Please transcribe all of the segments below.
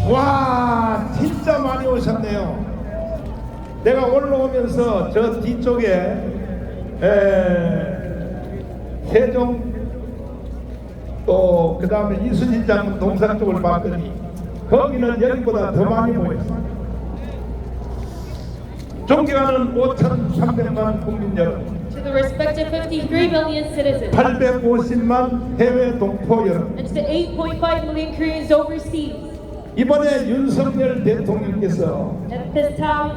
와, 진짜 많이 오셨네요. 내가 올라오면서 저 뒤쪽에 세종 또 그 다음에 이순신 장군 동상 쪽을 봤더니 거기는 여기보다 더 많이 모였습니다. 존경하는 5,300만 국민 여러분, To the respective 53 million citizens 850만 해외 동포 여러분, and to the 8.5 million Koreans overseas. 이번에 윤석열 대통령께서 At this time,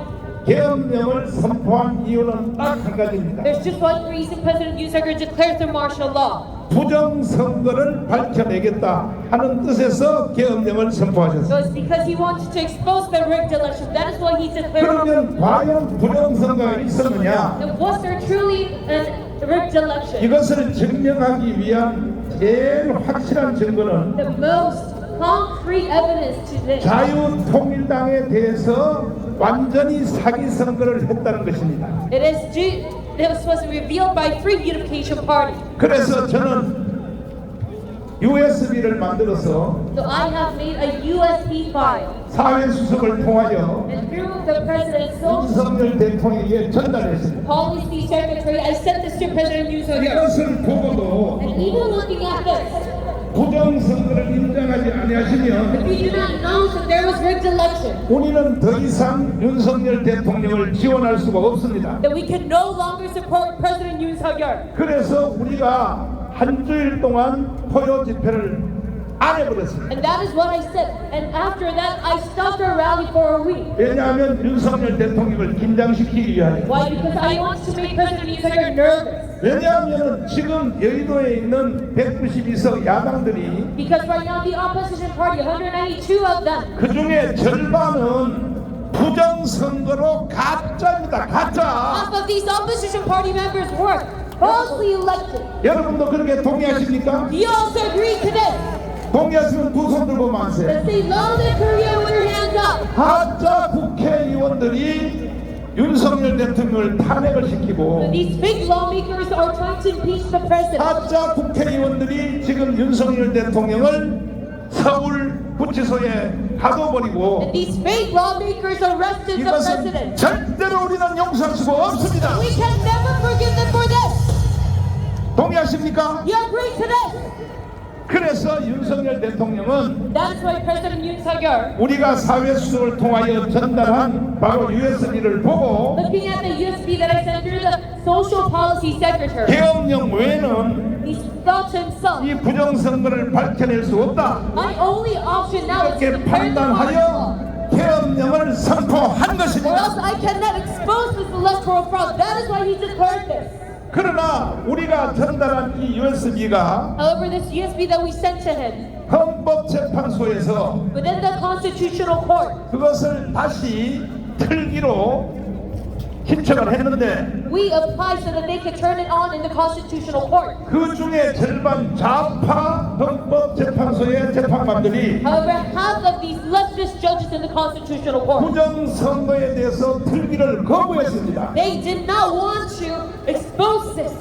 계엄령을 선포한 이유는 딱 한 가지입니다. there's just one reason President Yoon Suk-yeol declared the martial law. 부정선거를 밝혀내겠다 하는 뜻에서 계엄령을 So 선포하셨습니다. it's because he wanted to expose the rigged election. That is why he declared. 그러면 과연 부정선거가 있었느냐? And was there truly a rigged election? 이것을 증명하기 위한 제일 확실한 증거는 The most concrete evidence to this 자유통일당에 대해서 완전히 사기 선거를 했다는 것입니다. This was revealed by Free Unification Party. 그래서 저는 USB를 만들어서 So I have made a USB file, 사회수석을 통하여 and through the president's social 윤석열 대통령에게 전달했습니다. policy secretary, I sent this to President Yoon Suk-yeol. 이것을 보고도 And even looking at this, 부정선거를 인정하지 아니하시면 if you do not know that there was rigged election, 우리는 더 이상 윤석열 대통령을 지원할 수가 없습니다. then we can no longer support President Yoon Suk-yeol. 그래서 우리가 한 주일 동안 포효 집회를 안 해버렸습니다. And that is what I said. And after that, I stopped our rally for a week. 왜냐하면 윤석열 대통령을 긴장시키기 위하여. Why? Because I wanted to make President Yoon Suk-yeol nervous. 왜냐하면 지금 여의도에 있는 192석 야당들이 Because right now the opposition party, 192 of them, 그 중에 절반은 부정선거로 가짜입니다. 가짜. half of these opposition party members were falsely elected. 여러분도 그렇게 동의하십니까? Do you also agree to this? 동의하시면 두 손 들고 만세. Let's say love in Korea with your hands up. 가짜 국회의원들이 윤석열 대통령을 탄핵을 시키고 These fake lawmakers are trying to impeach the president. 가짜 국회의원들이 지금 윤석열 대통령을 서울 구치소에 가둬버리고 And these fake lawmakers arrested the 이것은 president. 절대로 우리는 용서할 수가 없습니다. We can never forgive them for this. 동의하십니까? You agree to this? 그래서 윤석열 대통령은 That's why President Yoon Suk-yeol, 우리가 사회수석을 통하여 전달한 바로 USB를 보고 looking at the USB that I sent through the Social Policy Secretary, 계엄령 외에는 he thought to himself, 이 부정선거를 밝혀낼 수 없다. my only option now is to 이렇게 declare the martial law. 판단하여 계엄령을 선포한 Or 것입니다. else I cannot expose this electoral fraud. That is why he declared this. 그러나 우리가 전달한 이 USB가 However, this USB that we sent to him 헌법재판소에서 within the Constitutional Court, 그것을 다시 틀기로 신청을 했는데 we applied so that they could turn it on in the Constitutional Court. 그 중에 절반 좌파 헌법재판소의 재판관들이 However, half of these leftist judges in the Constitutional Court, 부정선거에 대해서 틀기를 거부했습니다. they did not want to expose this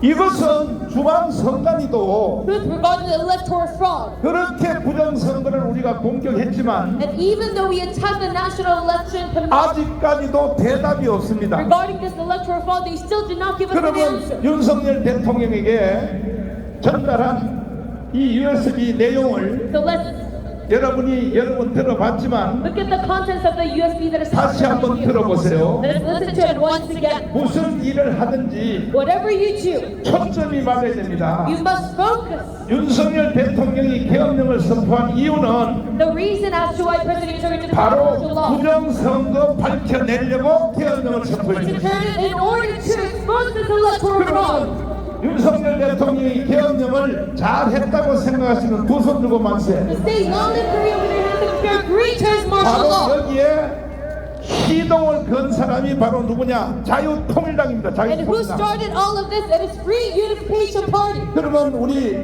이것은 중앙선관위도 with regard to the electoral fraud. 그렇게 부정선거를 우리가 공격했지만 And even though we attacked the National Election Commission 아직까지도 대답이 없습니다. regarding this electoral fraud, they still did not give us an 그러면 answer. 윤석열 대통령에게 전달한 이 USB 내용을 So let's 여러분이 여러 번 들어봤지만 look at the contents of the USB that is 다시 한번 들어보세요. Let's listen to it once again. 무슨 일을 하든지 Whatever you do, 초점이 맞아야 됩니다. you must focus. 윤석열 대통령이 계엄령을 선포한 이유는 The reason as to why President Yoon Suk-yeol 바로 declared martial law 부정선거 밝혀내려고 계엄령을 to 선포했습니다. turn it in order to expose this electoral fraud. 그러면 윤석열 대통령이 계엄령을 잘했다고 생각하시는 두 손 들고 만세. To stay long in Korea with their hands up, if you agree to his martial 바로 law. 여기에 시동을 건 사람이 바로 누구냐? 자유통일당입니다. And who 자유통일당. started all of this? It is Free Unification Party. 그러면 우리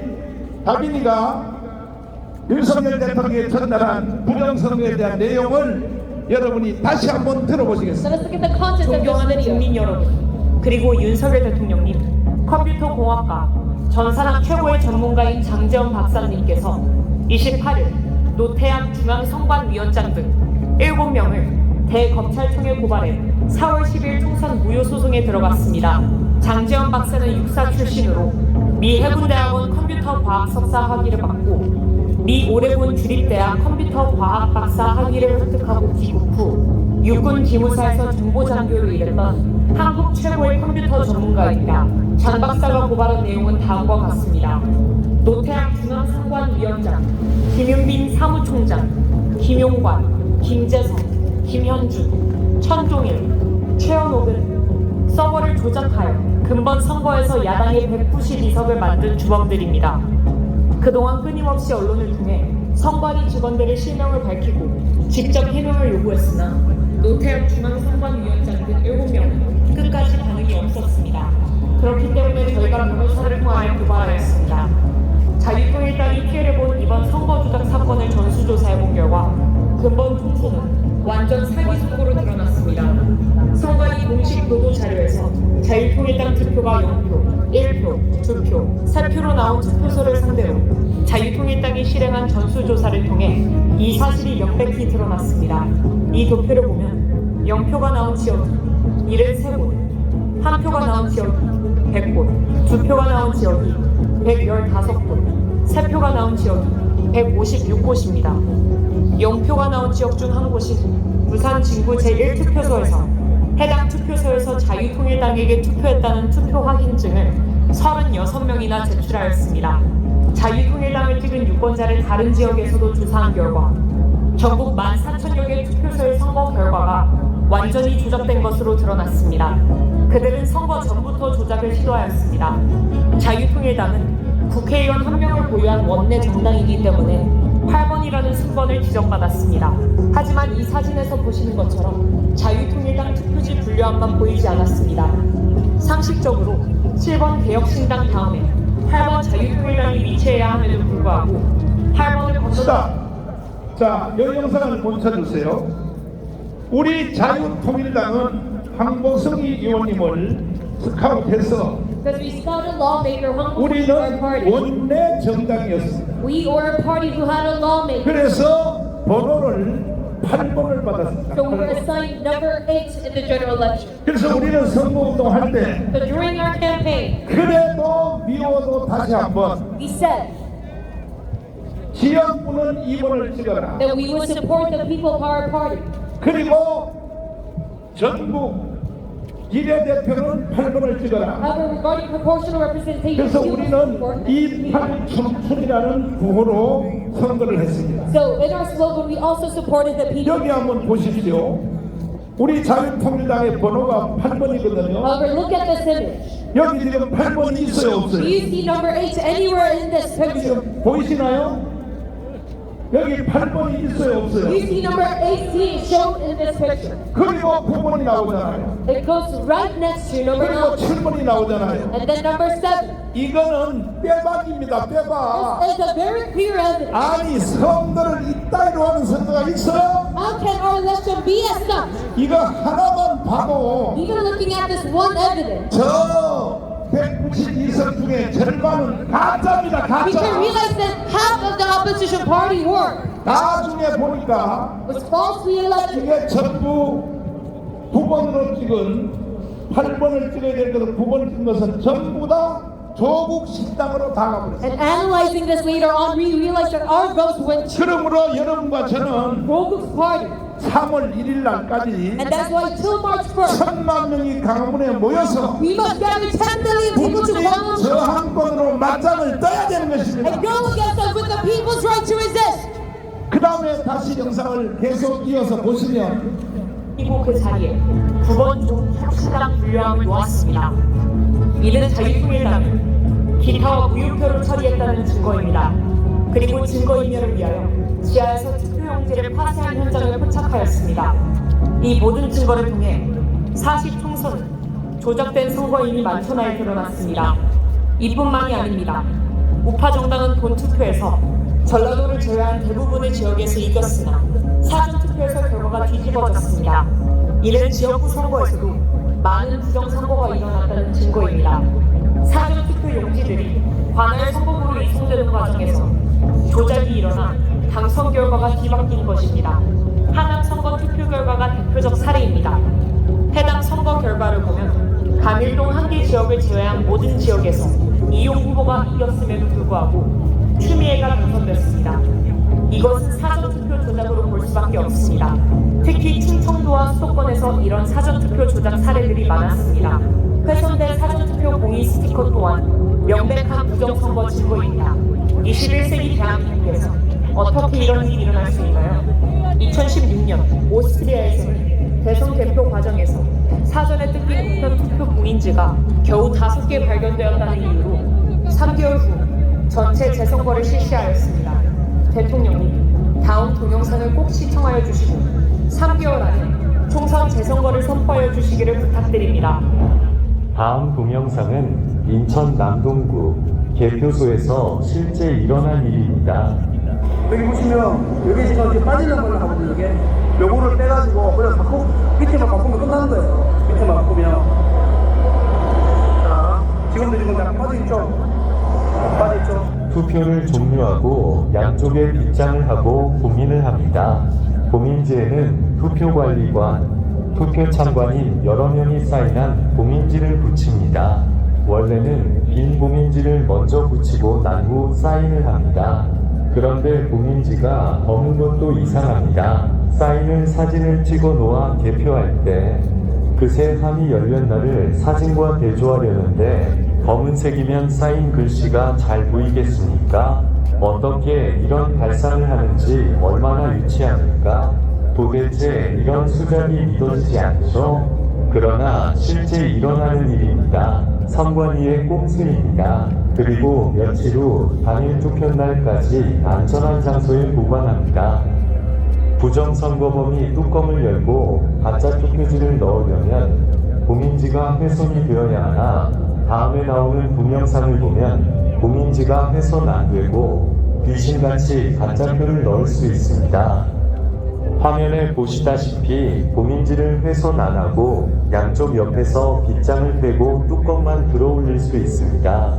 다빈이가 윤석열 대통령에 전달한 부정선거에 대한 내용을 여러분이 다시 한번 들어보시겠습니다. Let us look at the contents of this 존경하는 video. 국민 여러분, 그리고 윤석열 대통령님, 컴퓨터 공학과 전산학 최고의 전문가인 장재원 박사님께서 28일 노태양 중앙선관위원장 등 7명을 대검찰청에 고발해 4월 10일 총선 무효 소송에 들어갔습니다. 장재원 박사는 육사 출신으로 미 해군대학원 컴퓨터과학 석사 학위를 받고 미 오레곤 주립대학 컴퓨터과학 박사 학위를 획득하고 귀국 후 육군 기무사에서 정보장교로 일했던 한국 최고의 컴퓨터 전문가입니다. 장 박사가 고발한 내용은 다음과 같습니다. 노태양 중앙선관위원장, 김윤빈 사무총장, 김용관, 김재성, 김현준, 천종일, 최현옥 은 서버를 조작하여 근본 선거에서 야당의 192석을 만든 주범들입니다. 그동안 끊임없이 언론을 통해 선관위 직원들의 실명을 밝히고 직접 해명을 요구했으나 노태양 중앙선관위원장 등 7명은 끝까지 반응이 없었습니다. 그렇기 때문에 저희가 변호사를 통하여 고발하였습니다. 자유통일당이 피해를 본 이번 선거 조작 사건을 전수조사해본 결과 근본 풍소는 완전 사기 속으로 드러났습니다. 선관위 공식 보도 자료에서 자유통일당 투표가 0표, 1표, 2표, 3표로 나온 투표소를 상대로 자유통일당이 실행한 전수조사를 통해 이 사실이 명백히 드러났습니다. 이 도표를 보면 0표가 나온 지역이 73곳, 1표가 나온 지역이 100곳, 2표가 나온 지역이 115곳, 3표가 나온 지역이 156곳입니다. 0표가 나온 지역 중 한 곳이 부산 진구 제1투표소에서 해당 투표소에서 자유통일당에게 투표했다는 투표 확인증을 36명이나 제출하였습니다. 자유통일당을 찍은 유권자를 다른 지역에서도 조사한 결과 전국 14,000여 개 투표소의 선거 결과가 완전히 조작된 것으로 드러났습니다. 그들은 선거 전부터 조작을 시도하였습니다. 자유통일당은 국회의원 1명을 보유한 원내 정당이기 때문에 8번이라는 순번을 지정받았습니다. 하지만 이 사진에서 보시는 것처럼 자유통일당 투표지 분류함만 보이지 않았습니다. 상식적으로 7번 개혁신당 다음에 8번 자유통일당이 위치해야 함에도 불구하고 8번을 건너 자, 이 영상을 멈춰주세요. 우리 자유통일당은 황보성이 의원님을 스카우트해서 Because we scouted lawmaker Hong Kong 우리는 for our party. 원내 정당이었습니다. We were a party who had a lawmaker. 그래서 번호를 8번을 받았습니다. So we were assigned number 8 in the general election. 그래서 우리는 선거운동 할 때 So during our campaign, 그래도 미워도 다시 한번 we said 지역구는 2번을 찍어라. that we would support the People Power Party. 그리고 전국 비례대표는 8번을 찍어라. However, regarding proportional representation, 그래서 we would 우리는 support 28춘춘이라는 구호로 선거를 했습니다. So in our slogan, we also supported the people. 여기 한번 보십시오. 우리 자유통일당의 번호가 8번이거든요. However, look at this image. 여기 지금 8번이 있어요, Do 없어요? you see number 8 anywhere in this picture? 지금 보이시나요? 여기 8번이 있어요, Do 없어요? you see number 18 shown in this picture? 그리고 9번이 나오잖아요. It goes right next to number 그리고 9 7번이 나오잖아요. and then number 7. 이거는 빼박입니다, 빼박. This is a very clear evidence. 아니, 선거를 이따위로 하는 선거가 있어요? How can our election be as such? 이거 하나만 봐도 Even looking at this one evidence, 저 192석 중에 절반은 가짜입니다, we can 가짜. realize that half of the opposition party were 나중에 보니까 was falsely elected. 이게 전부 9번으로 찍은 8번을 찍어야 될 것을 9번을 찍은 것은 전부 다 조국 신당으로 다 가버렸어요. And analyzing this later on, we realized that our votes went to 그러므로 여러분과 저는 Roguk's party. 3월 1일 날까지 And that's why till March 1st, 1,000만 명이 강문에 모여서 we must gather 10 million people to 국민 come 저항권으로 맞짱을 떠야 되는 것입니다. and go against us with the people's right to resist. 그 다음에 다시 영상을 계속 이어서 보시면 그리고 그 자리에 9번 종혁신당 분류함을 놓았습니다. 이는 자유통일당은 기타와 무효표를 처리했다는 증거입니다. 그리고 증거인멸을 위하여 지하에서 투표용지를 파쇄한 현장을 포착하였습니다. 이 모든 증거를 통해 사실 총선은 조작된 선거인이 만천하에 드러났습니다. 이뿐만이 아닙니다. 우파 정당은 본투표에서 전라도를 제외한 대부분의 지역에서 이겼으나 사전투표에서 결과가 뒤집어졌습니다. 이는 지역구 선거에서도 많은 부정선거가 일어났다는 증거입니다. 사전투표 용지들이 관할 선거구로 이송되는 과정에서 조작이 일어나 당선 결과가 뒤바뀐 것입니다. 하남 선거 투표 결과가 대표적 사례입니다. 해당 선거 결과를 보면 감일동 한 개 지역을 제외한 모든 지역에서 이용 후보가 이겼음에도 불구하고 추미애가 당선됐습니다. 이것은 사전투표 조작으로 볼 수밖에 없습니다. 특히 충청도와 수도권에서 이런 사전투표 조작 사례들이 많았습니다. 훼손된 사전투표 공의 스티커 또한 명백한 부정선거 증거입니다. 21세기 대한민국에서 어떻게 이런 일이 일어날 수 있나요? 2016년 오스트리아에서는 대선 개표 과정에서 사전에 뜯긴 우편 투표 공인지가 겨우 5개 발견되었다는 이유로 3개월 후 전체 재선거를 실시하였습니다. 대통령님, 다음 동영상을 꼭 시청하여 주시고 3개월 안에 총선 재선거를 선포하여 주시기를 부탁드립니다. 다음 동영상은 인천 남동구 개표소에서 실제 일어난 일입니다. 여기 보시면 여기 지금 이렇게 빠지는 걸로 하거든요. 이게 요거를 빼가지고 그냥 밑에만 바꾸면 끝나는 거예요. 밑에만 바꾸면. 자, 지금도 지금 약간 빠져있죠? 빠져있죠? 투표를 종료하고 양쪽에 빗장을 하고 봉인을 합니다. 봉인지에는 투표관리관, 투표참관인 여러 명이 사인한 봉인지를 붙입니다. 원래는 빈 봉인지를 먼저 붙이고 난 후 사인을 합니다. 그런데 봉인지가 검은 것도 이상합니다. 사인을 사진을 찍어 놓아 개표할 때 그새 함이 열린 날을 사진과 대조하려는데 검은색이면 사인 글씨가 잘 보이겠습니까? 어떻게 이런 발상을 하는지 얼마나 유치합니까? 도대체 이런 수작이 믿어지지 않죠? 그러나 실제 일어나는 일입니다. 선관위의 꼼수입니다. 그리고 며칠 후 당일 투표날까지 안전한 장소에 보관합니다. 부정선거범이 뚜껑을 열고 가짜 투표지를 넣으려면 봉인지가 훼손이 되어야 하나 다음에 나오는 동영상을 보면 봉인지가 훼손 안 되고 귀신같이 가짜표를 넣을 수 있습니다. 화면에 보시다시피 봉인지를 훼손 안 하고 양쪽 옆에서 빗장을 빼고 뚜껑만 들어올릴 수 있습니다.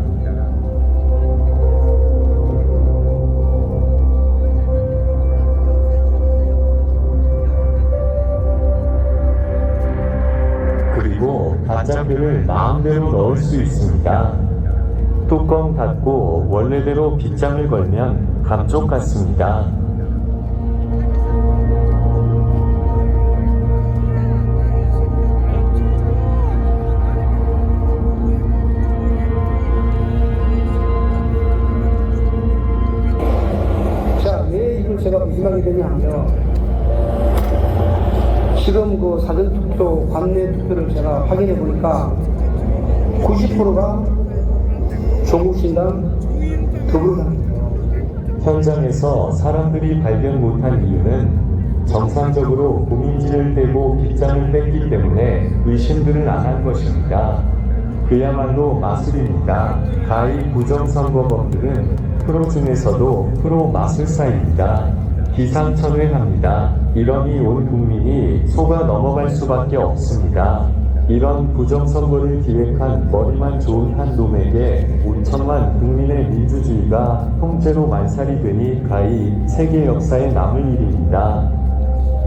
그리고 가짜표를 마음대로 넣을 수 있습니다. 뚜껑 닫고 원래대로 빗장을 걸면 감쪽 같습니다. 자, 왜 이걸 제가 의심하게 되냐면요. 지금 그 사전투표, 관내 투표를 제가 확인해 보니까 90%가 조국신당, 더불어당이에요. 현장에서 사람들이 발견 못한 이유는 정상적으로 봉인지를 떼고 빗장을 뺐기 때문에 의심들을 안 한 것입니다. 그야말로 마술입니다. 가히 부정선거범들은 프로 중에서도 프로 마술사입니다. 기상천외합니다. 이러니 온 국민이 속아 넘어갈 수밖에 없습니다. 이런 부정선거를 기획한 머리만 좋은 한 놈에게 5천만 국민의 민주주의가 통째로 말살이 되니 가히 세계 역사에 남을 일입니다.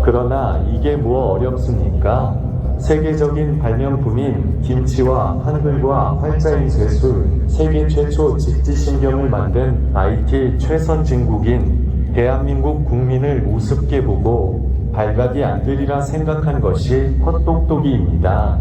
그러나 이게 뭐 어렵습니까? 세계적인 발명품인 김치와 한글과 활자인 쇠술, 세계 최초 직지신경을 만든 IT 최선진국인 대한민국 국민을 우습게 보고 발각이 안 되리라 생각한 것이 헛똑똑이입니다.